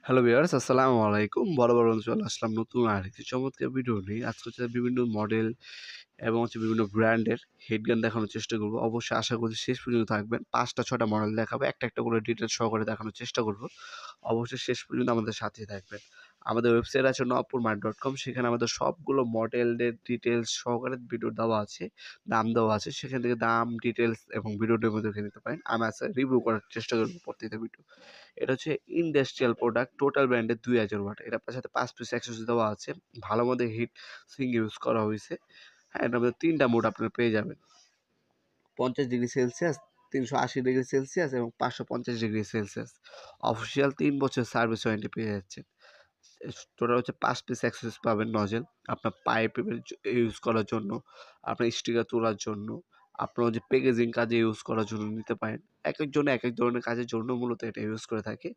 Hello viewers, আসসালামু আলাইকুম। বরাবর মতো চলে আসলাম নতুন আরেকটি চমৎকার ভিডিও নিয়ে। আজকে হচ্ছে বিভিন্ন মডেল এবং বিভিন্ন ব্র্যান্ডের হেডগান দেখানোর চেষ্টা করব। অবশ্যই আশা করছি শেষ পর্যন্ত থাকবেন। ৫টা ৬টা মডেল দেখাবো। একটা করে ডিটেইলস সহকারে দেখানোর চেষ্টা করব। অবশ্যই শেষ পর্যন্ত আমাদের সাথেই থাকবেন। আমাদের ওয়েবসাইট আছে nopurmart.com, সেখানে আমাদের সবগুলো মডেলের ডিটেইলস সহকারে ভিডিও দেওয়া আছে, দাম দেওয়া আছে। সেখান থেকে দাম, ডিটেইলস এবং ভিডিও ডেমো দেখে নিতে পারেন। আমি আজকে রিভিউ করার চেষ্টা করব প্রত্যেকটা ভিডিও। এটা হচ্ছে ইন্ডাস্ট্রিয়াল প্রোডাক্ট, টোটাল ব্র্যান্ডের ২০০০ ওয়াট। এটার সাথে ৫ পিস অ্যাক্সেসরি দেওয়া আছে। ভালো মানের হিট সিঙ্ক ইউজ করা হইছে। হ্যাঁ, এটার মধ্যে ৩ টা মোড আপনারা পেয়ে যাবেন। ৫০°C, ৩৮০°C এবং ৫৫০°C। অফিসিয়াল ৩ বছর সার্ভিস ওয়ারেন্টি পেয়ে যাচ্ছেন। টোটাল হচ্ছে ৫ পিস অ্যাক্সেসরিজ পাবেন। নজেল আপনার পাইপের ইউজ করার জন্য, আপনার স্টিকার তোলার জন্য, আপনার যে প্যাকেজিং কাজে ইউজ করার জন্য নিতে পারেন। একেকজন একেক ধরনের কাজের জন্য মূলত এটা ইউজ করে থাকে।